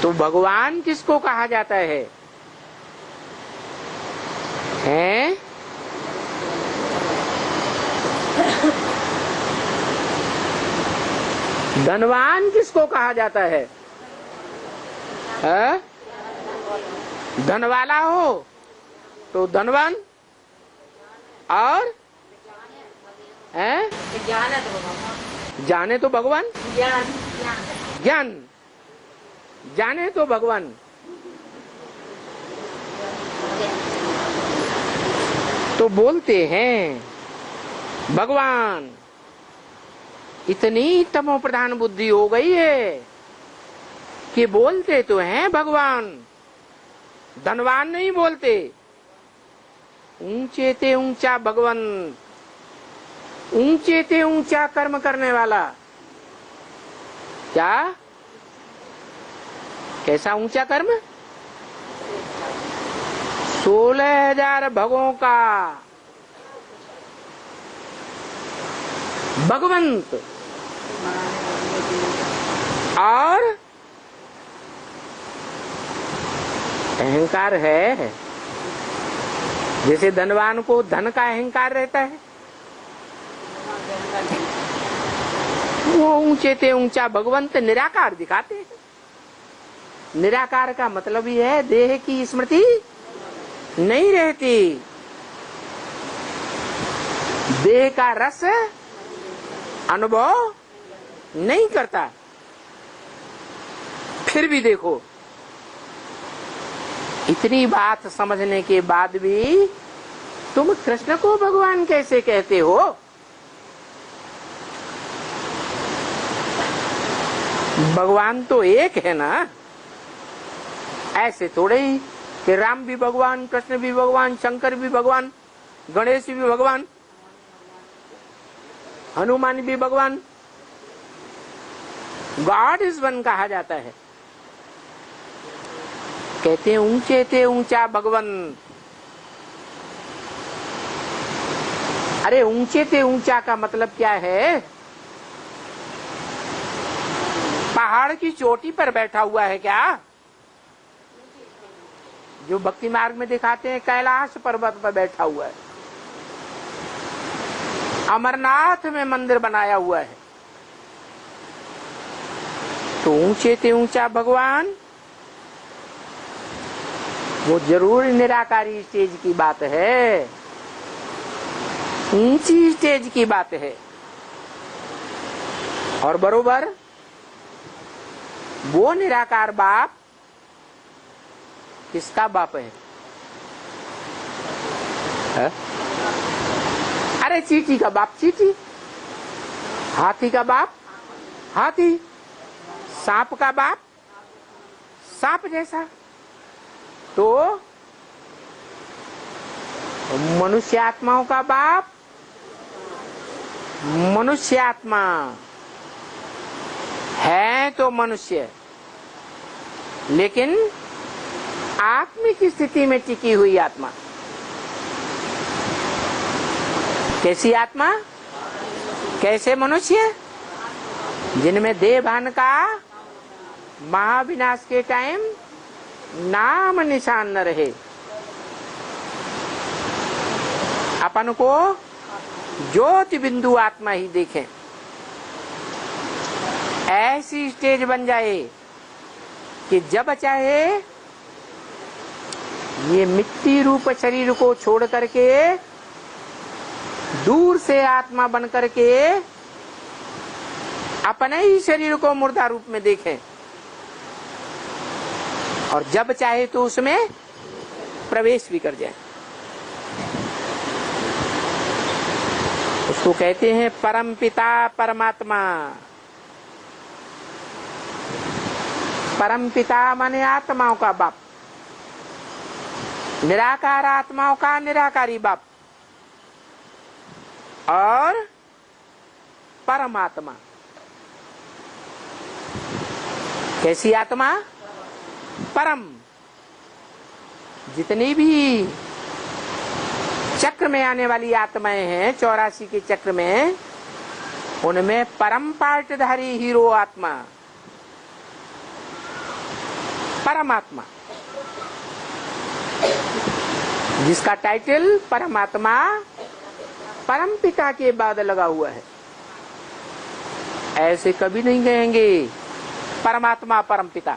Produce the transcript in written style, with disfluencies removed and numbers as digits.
तो भगवान किसको कहा जाता है? हैं? धनवान किसको कहा जाता है? धन वाला हो तो धनवान, और हैं? जाने तो भगवान, ज्ञान जाने तो भगवान। तो बोलते हैं भगवान, इतनी तमो प्रधान बुद्धि हो गई है कि बोलते तो हैं भगवान, धनवान नहीं बोलते। ऊंचे ते ऊंचा भगवान, ऊंचे ते ऊंचा कर्म करने वाला। क्या? कैसा ऊंचा कर्म? 16,000 भगों का भगवंत, और अहंकार है। जैसे धनवान को धन का अहंकार रहता है, वो ऊंचे ते ऊंचा भगवंत निराकार दिखाते हैं। निराकार का मतलब ही है देह की स्मृति नहीं रहती, देह का रस अनुभव नहीं करता। फिर भी देखो, इतनी बात समझने के बाद भी तुम कृष्ण को भगवान कैसे कहते हो? भगवान तो एक है ना। ऐसे थोड़े ही कि राम भी भगवान, कृष्ण भी भगवान, शंकर भी भगवान, गणेश भी भगवान, हनुमान भी भगवान। गॉड इज वन कहा जाता है। कहते हैं ऊंचे ते ऊंचा भगवान। अरे ऊंचे ते ऊंचा का मतलब क्या है? पहाड़ की चोटी पर बैठा हुआ है क्या? जो भक्ति मार्ग में दिखाते हैं कैलाश पर्वत पर बैठा हुआ है, अमरनाथ में मंदिर बनाया हुआ है। तो ऊंचे ते ऊंचा भगवान वो जरूर निराकारी स्टेज की बात है, ऊंची स्टेज की बात है। और बरोबर वो निराकार बाप किसका बाप है? अरे चींटी का बाप चींटी, हाथी का बाप हाथी, सांप का बाप सांप जैसा। तो मनुष्य आत्माओं का बाप मनुष्य आत्मा है, तो मनुष्य, लेकिन आत्मिक स्थिति में टिकी हुई आत्मा। कैसी आत्मा? कैसे मनुष्य? जिनमें देह भान का महाविनाश के टाइम नाम निशान न रहे। अपन को ज्योति बिंदु आत्मा ही देखें, ऐसी स्टेज बन जाए कि जब चाहे ये मिट्टी रूप शरीर को छोड़ करके दूर से आत्मा बन करके अपने ही शरीर को मुर्दा रूप में देखें, और जब चाहे तो उसमें प्रवेश भी कर जाए। उसको कहते हैं परम पिता परमात्मा। परम पिता माने आत्माओं का बाप, निराकार आत्माओं का निराकारी बाप, और परमात्मा कैसी आत्मा? परम। जितनी भी चक्र में आने वाली आत्माएं हैं, 84 के चक्र में, उनमें परम पार्टधारी हीरो आत्मा परमात्मा, जिसका टाइटल परमात्मा परमपिता के बाद लगा हुआ है। ऐसे कभी नहीं कहेंगे परमात्मा परमपिता।